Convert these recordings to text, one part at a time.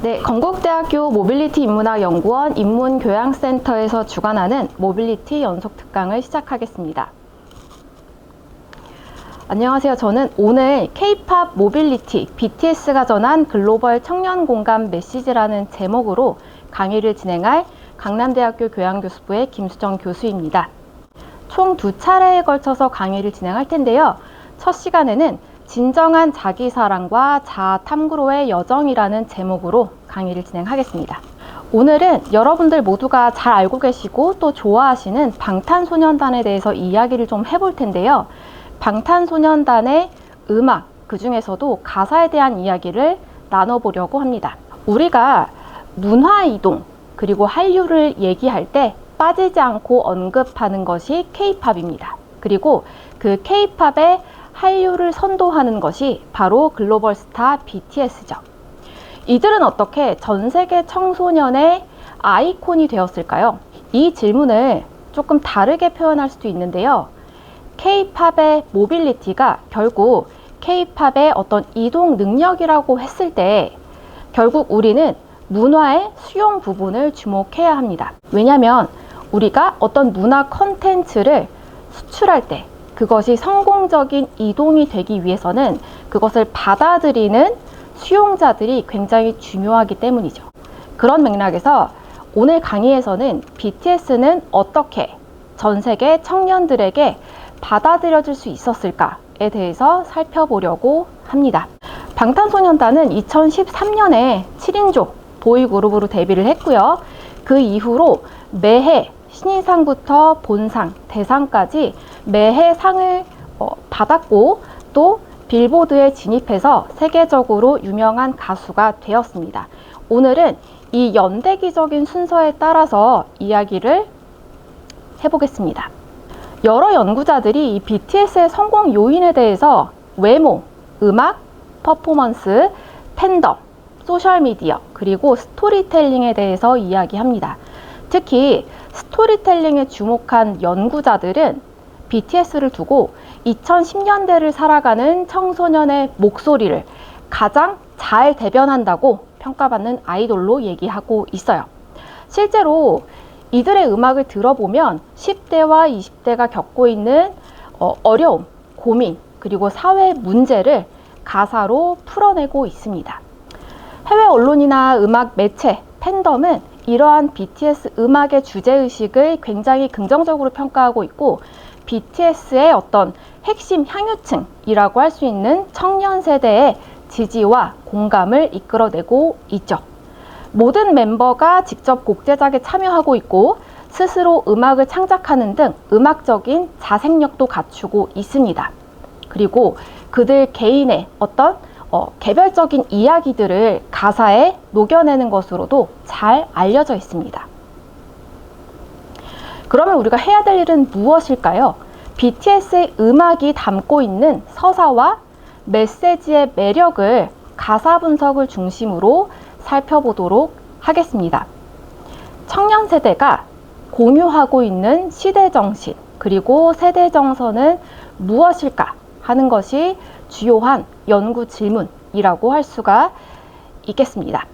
네, 건국대학교 모빌리티 인문학연구원 인문교양센터에서 주관하는 모빌리티 연속 특강을 시작하겠습니다. 안녕하세요. 저는 오늘 K-POP 모빌리티, BTS가 전한 글로벌 청년 공감 메시지라는 제목으로 강의를 진행할 강남대학교 교양교수부의 김수정 교수입니다. 총 2차례에 걸쳐서 강의를 진행할 텐데요. 첫 시간에는 진정한 자기사랑과 자아탐구로의 여정이라는 제목으로 강의를 진행하겠습니다. 오늘은 여러분들 모두가 잘 알고 계시고 또 좋아하시는 방탄소년단에 대해서 이야기를 좀 해볼 텐데요. 방탄소년단의 음악, 그 중에서도 가사에 대한 이야기를 나눠보려고 합니다. 우리가 문화이동 그리고 한류를 얘기할 때 빠지지 않고 언급하는 것이 K-POP입니다. 그리고 그 K-POP의 한류를 선도하는 것이 바로 글로벌 스타 BTS죠. 이들은 어떻게 전 세계 청소년의 아이콘이 되었을까요? 이 질문을 조금 다르게 표현할 수도 있는데요. K-POP의 모빌리티가 결국 K-POP의 어떤 이동 능력이라고 했을 때 결국 우리는 문화의 수용 부분을 주목해야 합니다. 왜냐하면 우리가 어떤 문화 컨텐츠를 수출할 때 그것이 성공적인 이동이 되기 위해서는 그것을 받아들이는 수용자들이 굉장히 중요하기 때문이죠. 그런 맥락에서 오늘 강의에서는 BTS는 어떻게 전 세계 청년들에게 받아들여질 수 있었을까에 대해서 살펴보려고 합니다. 방탄소년단은 2013년에 7인조 보이그룹으로 데뷔를 했고요. 그 이후로 매해 신인상부터 본상, 대상까지 매해 상을 받았고 또 빌보드에 진입해서 세계적으로 유명한 가수가 되었습니다. 오늘은 이 연대기적인 순서에 따라서 이야기를 해보겠습니다. 여러 연구자들이 이 BTS의 성공 요인에 대해서 외모, 음악, 퍼포먼스, 팬덤, 소셜미디어, 그리고 스토리텔링에 대해서 이야기합니다. 특히 스토리텔링에 주목한 연구자들은 BTS를 두고 2010년대를 살아가는 청소년의 목소리를 가장 잘 대변한다고 평가받는 아이돌로 얘기하고 있어요. 실제로 이들의 음악을 들어보면 10대와 20대가 겪고 있는 어려움, 고민, 그리고 사회 문제를 가사로 풀어내고 있습니다. 해외 언론이나 음악 매체, 팬덤은 이러한 BTS 음악의 주제의식을 굉장히 긍정적으로 평가하고 있고 BTS의 어떤 핵심 향유층이라고 할 수 있는 청년 세대의 지지와 공감을 이끌어내고 있죠. 모든 멤버가 직접 곡 제작에 참여하고 있고 스스로 음악을 창작하는 등 음악적인 자생력도 갖추고 있습니다. 그리고 그들 개인의 어떤 개별적인 이야기들을 가사에 녹여내는 것으로도 잘 알려져 있습니다. 그러면 우리가 해야 될 일은 무엇일까요? BTS의 음악이 담고 있는 서사와 메시지의 매력을 가사 분석을 중심으로 살펴보도록 하겠습니다. 청년 세대가 공유하고 있는 시대 정신 그리고 세대 정서는 무엇일까 하는 것이 주요한 연구 질문이라고 할 수가 있겠습니다.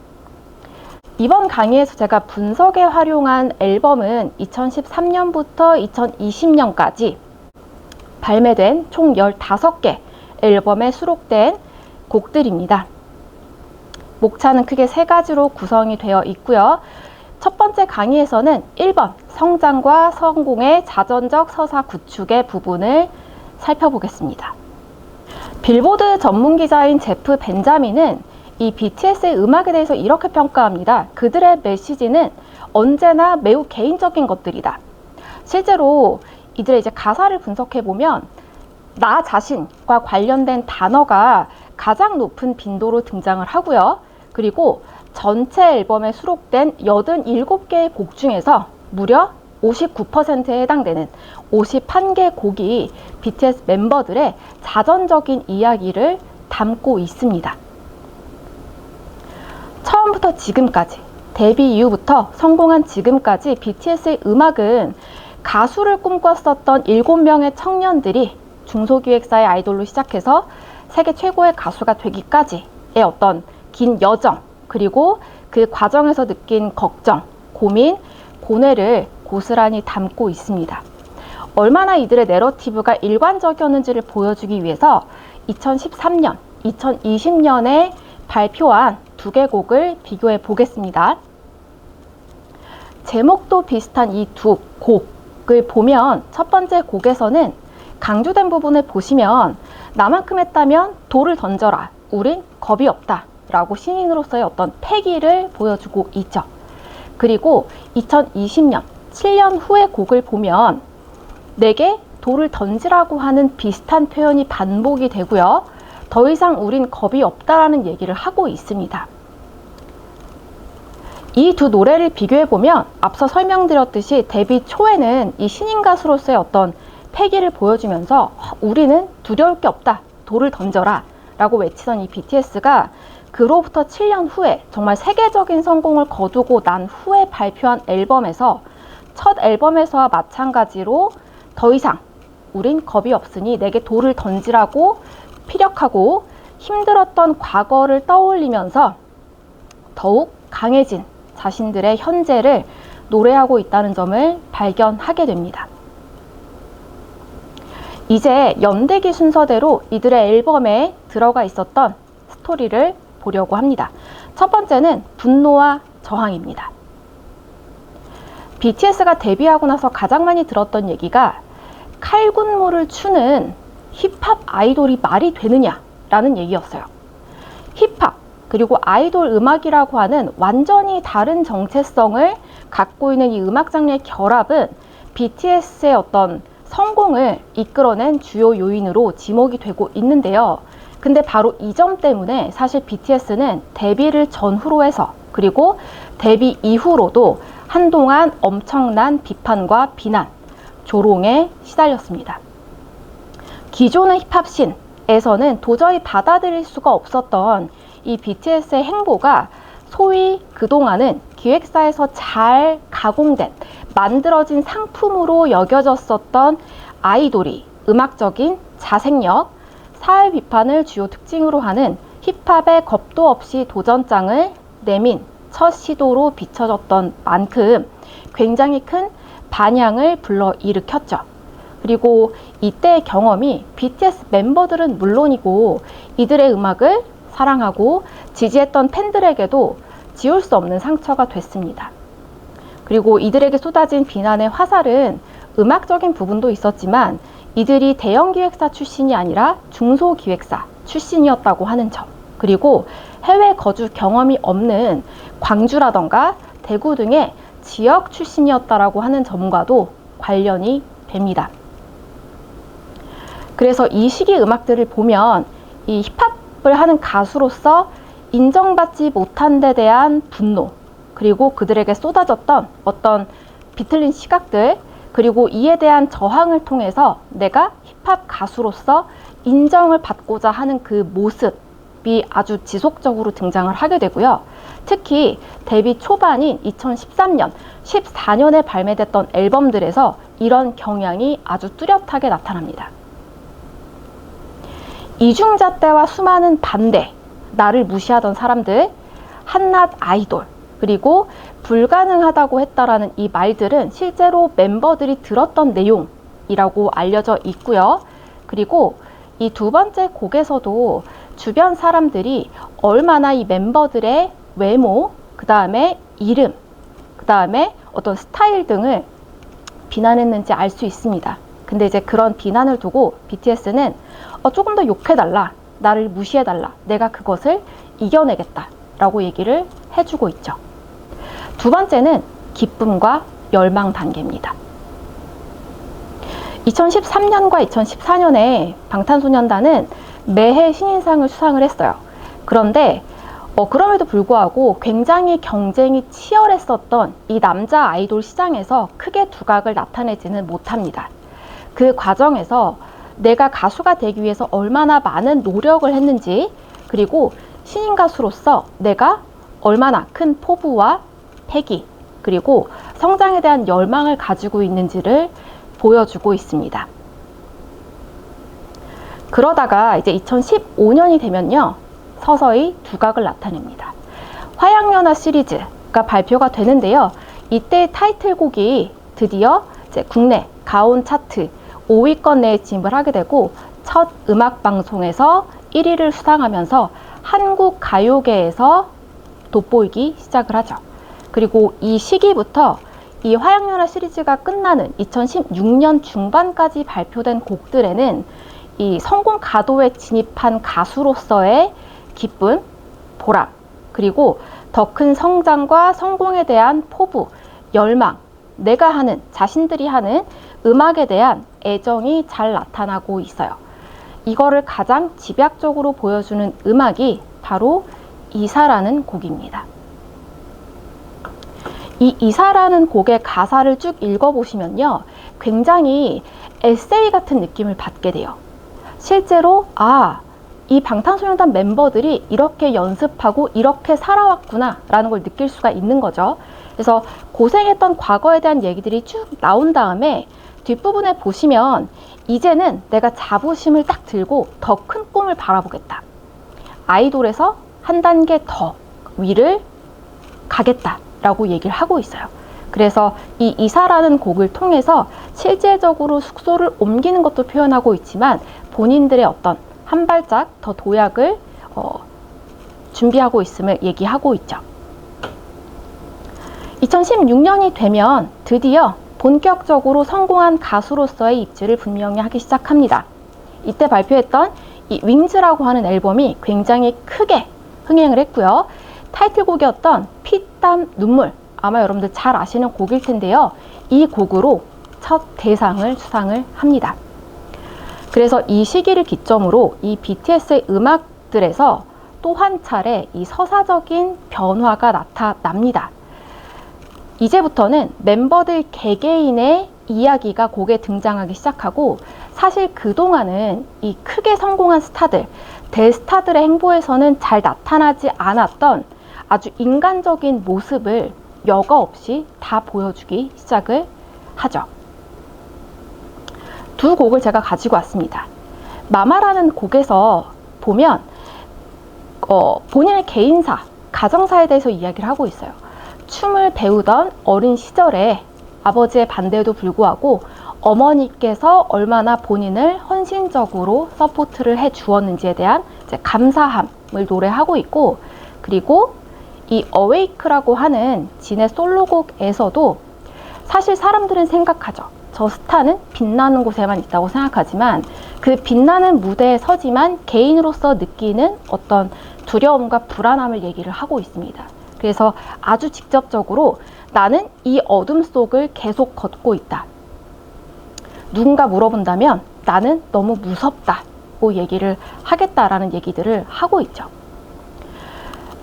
이번 강의에서 제가 분석에 활용한 앨범은 2013년부터 2020년까지 발매된 총 15개 앨범에 수록된 곡들입니다. 목차는 크게 3가지로 구성이 되어 있고요. 첫 번째 강의에서는 1번 성장과 성공의 자전적 서사 구축의 부분을 살펴보겠습니다. 빌보드 전문 기자인 제프 벤자민은 이 BTS의 음악에 대해서 이렇게 평가합니다. 그들의 메시지는 언제나 매우 개인적인 것들이다. 실제로 이들의 이제 가사를 분석해 보면 나 자신과 관련된 단어가 가장 높은 빈도로 등장을 하고요. 그리고 전체 앨범에 수록된 87개의 곡 중에서 무려 59%에 해당되는 51개 곡이 BTS 멤버들의 자전적인 이야기를 담고 있습니다. 처음부터 지금까지, 데뷔 이후부터 성공한 지금까지 BTS의 음악은 가수를 꿈꿨었던 7명의 청년들이 중소기획사의 아이돌로 시작해서 세계 최고의 가수가 되기까지의 어떤 긴 여정, 그리고 그 과정에서 느낀 걱정, 고민, 고뇌를 고스란히 담고 있습니다. 얼마나 이들의 내러티브가 일관적이었는지를 보여주기 위해서 2013년, 2020년에 발표한 2개 곡을 비교해 보겠습니다. 제목도 비슷한 이 2 곡을 보면 첫 번째 곡에서는 강조된 부분을 보시면 나만큼 했다면 돌을 던져라. 우린 겁이 없다. 라고 신인으로서의 어떤 패기를 보여주고 있죠. 그리고 2020년, 7년 후의 곡을 보면 내게 돌을 던지라고 하는 비슷한 표현이 반복이 되고요. 더 이상 우린 겁이 없다라는 얘기를 하고 있습니다. 이 두 노래를 비교해보면 앞서 설명드렸듯이 데뷔 초에는 이 신인 가수로서의 어떤 패기를 보여주면서 우리는 두려울 게 없다. 돌을 던져라. 라고 외치던 이 BTS가 그로부터 7년 후에 정말 세계적인 성공을 거두고 난 후에 발표한 앨범에서 첫 앨범에서와 마찬가지로 더 이상 우린 겁이 없으니 내게 돌을 던지라고 피력하고 힘들었던 과거를 떠올리면서 더욱 강해진 자신들의 현재를 노래하고 있다는 점을 발견하게 됩니다. 이제 연대기 순서대로 이들의 앨범에 들어가 있었던 스토리를 보려고 합니다. 첫 번째는 분노와 저항입니다. BTS가 데뷔하고 나서 가장 많이 들었던 얘기가 칼군무를 추는 힙합 아이돌이 말이 되느냐라는 얘기였어요. 힙합 그리고 아이돌 음악이라고 하는 완전히 다른 정체성을 갖고 있는 이 음악 장르의 결합은 BTS의 어떤 성공을 이끌어낸 주요 요인으로 지목이 되고 있는데요. 근데 바로 이 점 때문에 사실 BTS는 데뷔를 전후로 해서 그리고 데뷔 이후로도 한동안 엄청난 비판과 비난, 조롱에 시달렸습니다. 기존의 힙합씬에서는 도저히 받아들일 수가 없었던 이 BTS의 행보가 소위 그동안은 기획사에서 잘 가공된, 만들어진 상품으로 여겨졌었던 아이돌이 음악적인 자생력, 사회 비판을 주요 특징으로 하는 힙합의 겁도 없이 도전장을 내민 첫 시도로 비춰졌던 만큼 굉장히 큰 반향을 불러일으켰죠. 그리고 이때의 경험이 BTS 멤버들은 물론이고 이들의 음악을 사랑하고 지지했던 팬들에게도 지울 수 없는 상처가 됐습니다. 그리고 이들에게 쏟아진 비난의 화살은 음악적인 부분도 있었지만 이들이 대형 기획사 출신이 아니라 중소기획사 출신이었다고 하는 점, 그리고 해외 거주 경험이 없는 광주라던가 대구 등의 지역 출신이었다라고 하는 점과도 관련이 됩니다. 그래서 이 시기 음악들을 보면 이 힙합을 하는 가수로서 인정받지 못한 데 대한 분노, 그리고 그들에게 쏟아졌던 어떤 비틀린 시각들, 그리고 이에 대한 저항을 통해서 내가 힙합 가수로서 인정을 받고자 하는 그 모습이 아주 지속적으로 등장을 하게 되고요. 특히 데뷔 초반인 2013년, 14년에 발매됐던 앨범들에서 이런 경향이 아주 뚜렷하게 나타납니다. 이중잣대와 수많은 반대, 나를 무시하던 사람들, 한낱 아이돌, 그리고 불가능하다고 했다라는 이 말들은 실제로 멤버들이 들었던 내용이라고 알려져 있고요. 그리고 이 두 번째 곡에서도 주변 사람들이 얼마나 이 멤버들의 외모, 그 다음에 이름, 그 다음에 어떤 스타일 등을 비난했는지 알 수 있습니다. 근데 이제 그런 비난을 두고 BTS는 조금 더 욕해달라, 나를 무시해달라, 내가 그것을 이겨내겠다 라고 얘기를 해주고 있죠. 두 번째는 기쁨과 열망 단계입니다. 2013년과 2014년에 방탄소년단은 매해 신인상을 수상을 했어요. 그런데 그럼에도 불구하고 굉장히 경쟁이 치열했었던 이 남자 아이돌 시장에서 크게 두각을 나타내지는 못합니다. 그 과정에서 내가 가수가 되기 위해서 얼마나 많은 노력을 했는지, 그리고 신인 가수로서 내가 얼마나 큰 포부와 패기, 그리고 성장에 대한 열망을 가지고 있는지를 보여주고 있습니다. 그러다가 이제 2015년이 되면요, 서서히 두각을 나타냅니다. 화양연화 시리즈가 발표가 되는데요. 이때 타이틀곡이 드디어 이제 국내 가온 차트 5위권 내에 진입을 하게 되고 첫 음악 방송에서 1위를 수상하면서 한국 가요계에서 돋보이기 시작을 하죠. 그리고 이 시기부터 이 화양연화 시리즈가 끝나는 2016년 중반까지 발표된 곡들에는 이 성공 가도에 진입한 가수로서의 기쁨, 보람, 그리고 더 큰 성장과 성공에 대한 포부, 열망, 내가 하는, 자신들이 하는 음악에 대한 애정이 잘 나타나고 있어요. 이거를 가장 집약적으로 보여주는 음악이 바로 이사라는 곡입니다. 이 이사라는 곡의 가사를 쭉 읽어보시면요, 굉장히 에세이 같은 느낌을 받게 돼요. 실제로 이 방탄소년단 멤버들이 이렇게 연습하고 이렇게 살아왔구나 라는 걸 느낄 수가 있는 거죠. 그래서 고생했던 과거에 대한 얘기들이 쭉 나온 다음에 뒷부분에 보시면 이제는 내가 자부심을 딱 들고 더 큰 꿈을 바라보겠다. 아이돌에서 한 단계 더 위를 가겠다 라고 얘기를 하고 있어요. 그래서 이 이사라는 곡을 통해서 실제적으로 숙소를 옮기는 것도 표현하고 있지만 본인들의 어떤 한 발짝 더 도약을 준비하고 있음을 얘기하고 있죠. 2016년이 되면 드디어 본격적으로 성공한 가수로서의 입지를 분명히 하기 시작합니다. 이때 발표했던 이 윙즈라고 하는 앨범이 굉장히 크게 흥행을 했고요. 타이틀곡이었던 피, 땀, 눈물, 아마 여러분들 잘 아시는 곡일 텐데요. 이 곡으로 첫 대상을 수상을 합니다. 그래서 이 시기를 기점으로 이 BTS의 음악들에서 또 한 차례 이 서사적인 변화가 나타납니다. 이제부터는 멤버들 개개인의 이야기가 곡에 등장하기 시작하고, 사실 그동안은 이 크게 성공한 스타들, 대스타들의 행보에서는 잘 나타나지 않았던 아주 인간적인 모습을 여과 없이 다 보여주기 시작을 하죠. 두 곡을 제가 가지고 왔습니다. 마마라는 곡에서 보면 본인의 개인사, 가정사에 대해서 이야기를 하고 있어요. 춤을 배우던 어린 시절에 아버지의 반대에도 불구하고 어머니께서 얼마나 본인을 헌신적으로 서포트를 해 주었는지에 대한 이제 감사함을 노래하고 있고, 그리고 이 어웨이크라고 하는 진의 솔로곡에서도 사실 사람들은 생각하죠. 저 스타는 빛나는 곳에만 있다고 생각하지만 그 빛나는 무대에 서지만 개인으로서 느끼는 어떤 두려움과 불안함을 얘기를 하고 있습니다. 그래서 아주 직접적으로 나는 이 어둠 속을 계속 걷고 있다. 누군가 물어본다면 나는 너무 무섭다고 얘기를 하겠다라는 얘기들을 하고 있죠.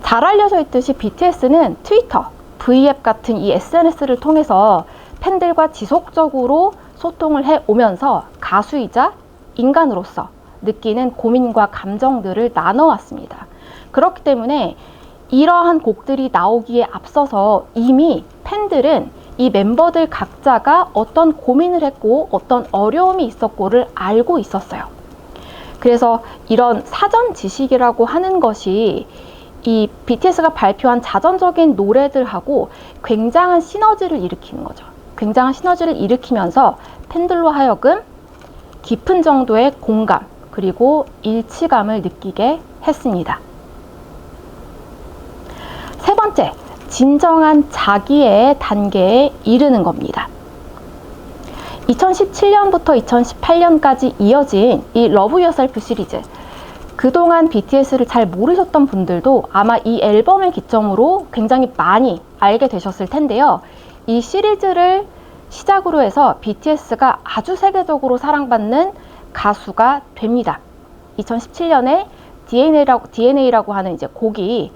잘 알려져 있듯이 BTS는 트위터, V앱 같은 이 SNS를 통해서 팬들과 지속적으로 소통을 해오면서 가수이자 인간으로서 느끼는 고민과 감정들을 나눠왔습니다. 그렇기 때문에 이러한 곡들이 나오기에 앞서서 이미 팬들은 이 멤버들 각자가 어떤 고민을 했고 어떤 어려움이 있었고를 알고 있었어요. 그래서 이런 사전 지식이라고 하는 것이 이 BTS가 발표한 자전적인 노래들하고 굉장한 시너지를 일으키는 거죠. 굉장한 시너지를 일으키면서 팬들로 하여금 깊은 정도의 공감 그리고 일치감을 느끼게 했습니다. 세 번째, 진정한 자기의 단계에 이르는 겁니다. 2017년부터 2018년까지 이어진 이 러브 유어셀프 시리즈, 그동안 BTS를 잘 모르셨던 분들도 아마 이 앨범을 기점으로 굉장히 많이 알게 되셨을 텐데요. 이 시리즈를 시작으로 해서 BTS가 아주 세계적으로 사랑받는 가수가 됩니다. 2017년에 DNA라고 하는 이제 곡이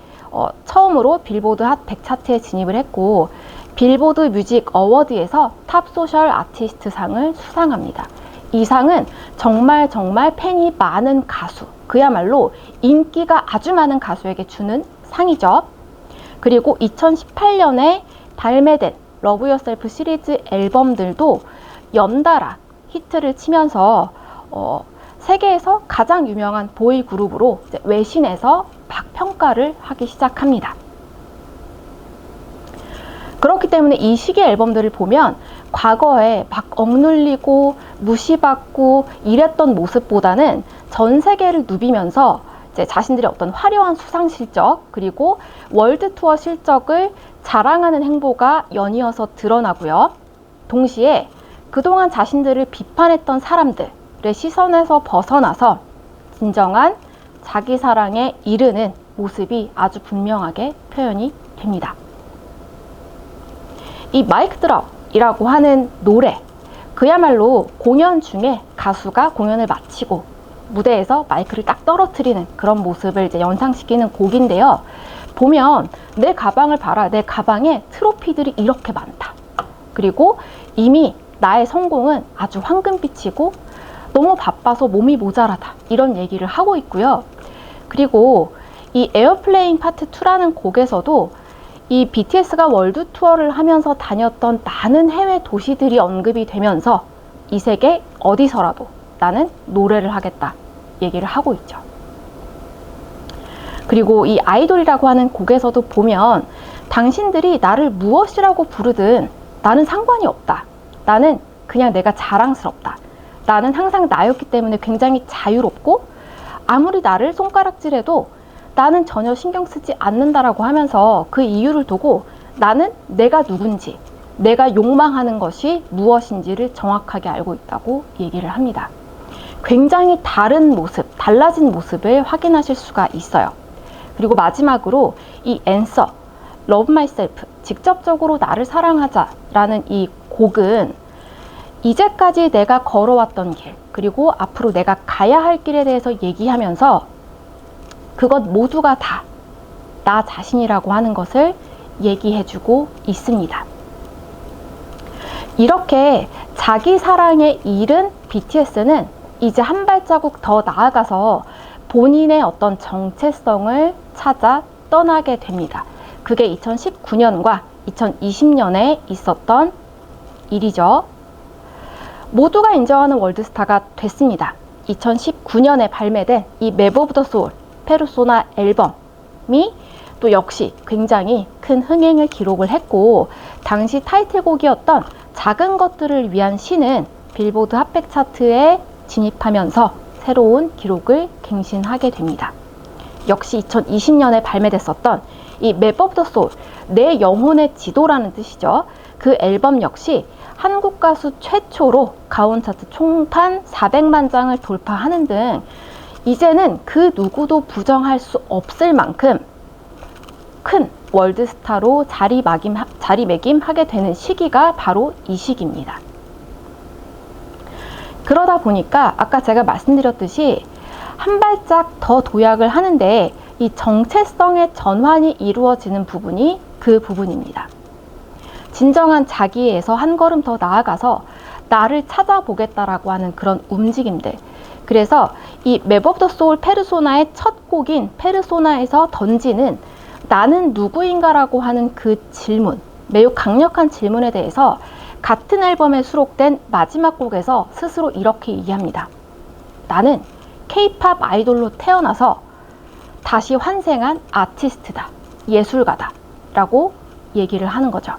처음으로 빌보드 핫 100 차트에 진입을 했고, 빌보드 뮤직 어워드에서 탑 소셜 아티스트 상을 수상합니다. 이 상은 정말 팬이 많은 가수, 그야말로 인기가 아주 많은 가수에게 주는 상이죠. 그리고 2018년에 발매된 러브 유어셀프 시리즈 앨범들도 연달아 히트를 치면서 세계에서 가장 유명한 보이 그룹으로 외신에서 막 평가를 하기 시작합니다. 그렇기 때문에 이 시기 앨범들을 보면 과거에 막 억눌리고 무시받고 이랬던 모습보다는 전 세계를 누비면서 이제 자신들의 어떤 화려한 수상 실적 그리고 월드 투어 실적을 자랑하는 행보가 연이어서 드러나고요. 동시에 그동안 자신들을 비판했던 사람들의 시선에서 벗어나서 진정한 자기 사랑에 이르는 모습이 아주 분명하게 표현이 됩니다. 이 마이크 드롭이라고 하는 노래, 그야말로 공연 중에 가수가 공연을 마치고 무대에서 마이크를 딱 떨어뜨리는 그런 모습을 이제 연상시키는 곡인데요. 보면 내 가방을 봐라. 내 가방에 트로피들이 이렇게 많다. 그리고 이미 나의 성공은 아주 황금빛이고 너무 바빠서 몸이 모자라다. 이런 얘기를 하고 있고요. 그리고 이 에어플레인 파트 2라는 곡에서도 이 BTS가 월드 투어를 하면서 다녔던 많은 해외 도시들이 언급이 되면서 이 세계 어디서라도 나는 노래를 하겠다 얘기를 하고 있죠. 그리고 이 아이돌이라고 하는 곡에서도 보면 당신들이 나를 무엇이라고 부르든 나는 상관이 없다. 나는 그냥 내가 자랑스럽다. 나는 항상 나였기 때문에 굉장히 자유롭고 아무리 나를 손가락질해도 나는 전혀 신경 쓰지 않는다라고 하면서 그 이유를 두고 나는 내가 누군지, 내가 욕망하는 것이 무엇인지를 정확하게 알고 있다고 얘기를 합니다. 굉장히 다른 모습, 달라진 모습을 확인하실 수가 있어요. 그리고 마지막으로 이 Answer, Love Myself, 직접적으로 나를 사랑하자라는 이 곡은 이제까지 내가 걸어왔던 길, 그리고 앞으로 내가 가야 할 길에 대해서 얘기하면서 그것 모두가 다 나 자신이라고 하는 것을 얘기해주고 있습니다. 이렇게 자기 사랑에 이른 BTS는 이제 한 발자국 더 나아가서 본인의 어떤 정체성을 찾아 떠나게 됩니다. 그게 2019년과 2020년에 있었던 일이죠. 모두가 인정하는 월드스타가 됐습니다. 2019년에 발매된 이 맵 오브 더 소울 페르소나 앨범이 또 역시 굉장히 큰 흥행을 기록을 했고 당시 타이틀곡이었던 작은 것들을 위한 시는 빌보드 핫백 차트에 진입하면서 새로운 기록을 갱신하게 됩니다. 역시 2020년에 발매됐었던 이 맵 오브 더 소울, 내 영혼의 지도라는 뜻이죠. 그 앨범 역시 한국 가수 최초로 가온 차트 총판 400만 장을 돌파하는 등 이제는 그 누구도 부정할 수 없을 만큼 큰 월드스타로 자리매김하게 되는 시기가 바로 이 시기입니다. 그러다 보니까 아까 제가 말씀드렸듯이 한 발짝 더 도약을 하는데 이 정체성의 전환이 이루어지는 부분이 그 부분입니다. 진정한 자기에서 한 걸음 더 나아가서 나를 찾아보겠다라고 하는 그런 움직임들. 그래서 이 맵 오브 더 소울 페르소나의 첫 곡인 페르소나에서 던지는 나는 누구인가라고 하는 그 질문, 매우 강력한 질문에 대해서 같은 앨범에 수록된 마지막 곡에서 스스로 이렇게 얘기합니다. 나는 K-팝 아이돌로 태어나서 다시 환생한 아티스트다, 예술가다 라고 얘기를 하는 거죠.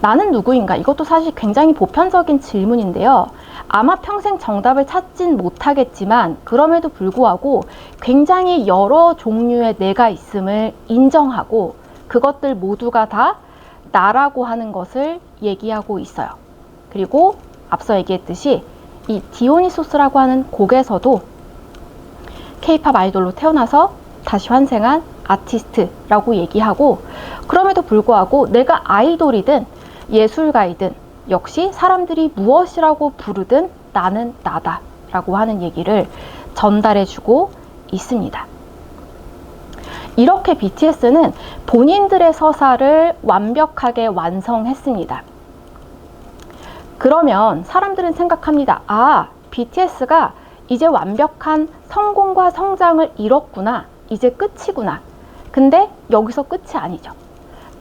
나는 누구인가? 이것도 사실 굉장히 보편적인 질문인데요. 아마 평생 정답을 찾진 못하겠지만 그럼에도 불구하고 굉장히 여러 종류의 내가 있음을 인정하고 그것들 모두가 다 나라고 하는 것을 얘기하고 있어요. 그리고 앞서 얘기했듯이 이 디오니소스라고 하는 곡에서도 K-팝 아이돌로 태어나서 다시 환생한 아티스트라고 얘기하고 그럼에도 불구하고 내가 아이돌이든 예술가이든 역시 사람들이 무엇이라고 부르든 나는 나다 라고 하는 얘기를 전달해주고 있습니다. 이렇게 BTS는 본인들의 서사를 완벽하게 완성했습니다. 그러면 사람들은 생각합니다. 아, BTS가 이제 완벽한 성공과 성장을 이뤘구나. 이제 끝이구나. 근데 여기서 끝이 아니죠.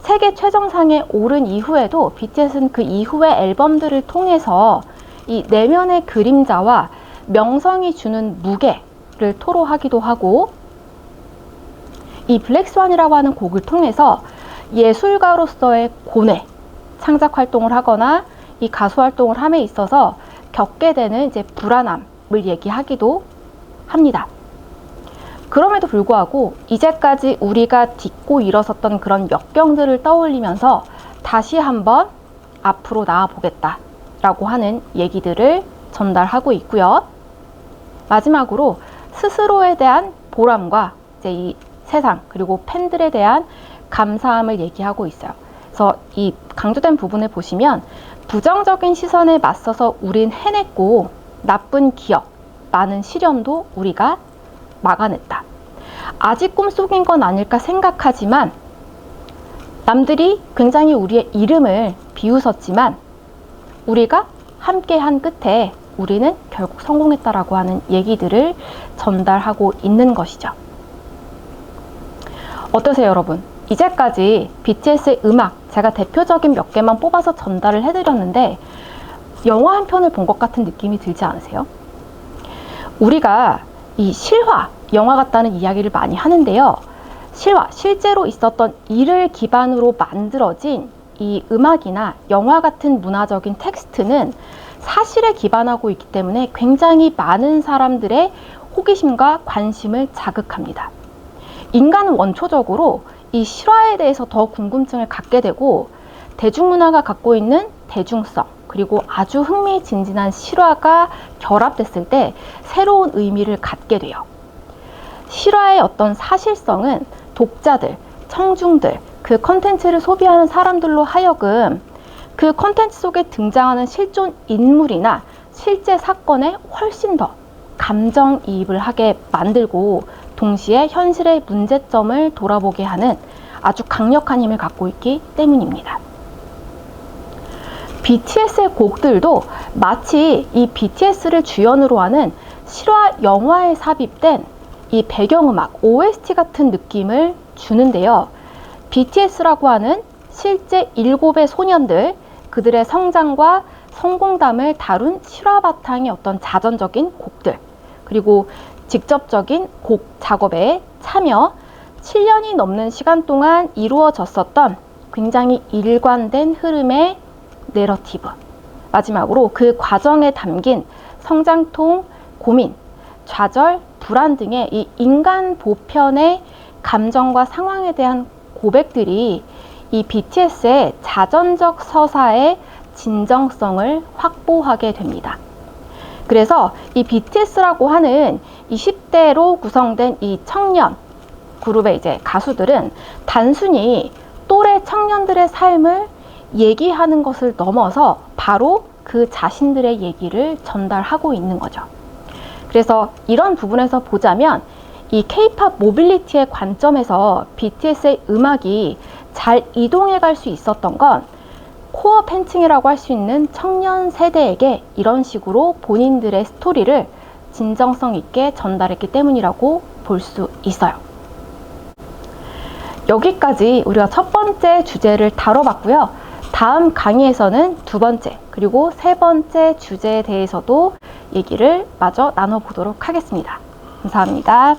세계 최정상에 오른 이후에도 BTS는 그 이후의 앨범들을 통해서 이 내면의 그림자와 명성이 주는 무게를 토로하기도 하고, 이 블랙스완이라고 하는 곡을 통해서 예술가로서의 고뇌, 창작 활동을 하거나 이 가수 활동을 함에 있어서 겪게 되는 이제 불안함을 얘기하기도 합니다. 그럼에도 불구하고 이제까지 우리가 딛고 일어섰던 그런 역경들을 떠올리면서 다시 한번 앞으로 나아보겠다라고 하는 얘기들을 전달하고 있고요. 마지막으로 스스로에 대한 보람과 이제 이 세상 그리고 팬들에 대한 감사함을 얘기하고 있어요. 그래서 이 강조된 부분을 보시면 부정적인 시선에 맞서서 우린 해냈고 나쁜 기억, 많은 시련도 우리가 막아냈다. 아직 꿈속인 건 아닐까 생각하지만 남들이 굉장히 우리의 이름을 비웃었지만 우리가 함께한 끝에 우리는 결국 성공했다라고 하는 얘기들을 전달하고 있는 것이죠. 어떠세요, 여러분? 이제까지 BTS의 음악, 제가 대표적인 몇 개만 뽑아서 전달을 해드렸는데 영화 한 편을 본 것 같은 느낌이 들지 않으세요? 우리가 이 실화, 영화 같다는 이야기를 많이 하는데요. 실화, 실제로 있었던 일을 기반으로 만들어진 이 음악이나 영화 같은 문화적인 텍스트는 사실에 기반하고 있기 때문에 굉장히 많은 사람들의 호기심과 관심을 자극합니다. 인간은 원초적으로 이 실화에 대해서 더 궁금증을 갖게 되고 대중문화가 갖고 있는 대중성 그리고 아주 흥미진진한 실화가 결합됐을 때 새로운 의미를 갖게 돼요. 실화의 어떤 사실성은 독자들, 청중들, 그 컨텐츠를 소비하는 사람들로 하여금 그 컨텐츠 속에 등장하는 실존 인물이나 실제 사건에 훨씬 더 감정이입을 하게 만들고 동시에 현실의 문제점을 돌아보게 하는 아주 강력한 힘을 갖고 있기 때문입니다. BTS의 곡들도 마치 이 BTS를 주연으로 하는 실화 영화에 삽입된 이 배경음악, OST 같은 느낌을 주는데요. BTS라고 하는 실제 7의 소년들, 그들의 성장과 성공담을 다룬 실화 바탕의 어떤 자전적인 곡들, 그리고 직접적인 곡 작업에 참여, 7년이 넘는 시간 동안 이루어졌었던 굉장히 일관된 흐름의 내러티브, 마지막으로 그 과정에 담긴 성장통, 고민, 좌절, 불안 등의 이 인간 보편의 감정과 상황에 대한 고백들이 이 BTS의 자전적 서사의 진정성을 확보하게 됩니다. 그래서 이 BTS라고 하는 20대로 구성된 이 청년 그룹의 이제 가수들은 단순히 또래 청년들의 삶을 얘기하는 것을 넘어서 바로 그 자신들의 얘기를 전달하고 있는 거죠. 그래서 이런 부분에서 보자면 이 K-팝 모빌리티의 관점에서 BTS의 음악이 잘 이동해 갈 수 있었던 건 코어 팬층이라고 할 수 있는 청년 세대에게 이런 식으로 본인들의 스토리를 진정성 있게 전달했기 때문이라고 볼 수 있어요. 여기까지 우리가 첫 번째 주제를 다뤄봤고요. 다음 강의에서는 두 번째 그리고 세 번째 주제에 대해서도 얘기를 마저 나눠보도록 하겠습니다. 감사합니다.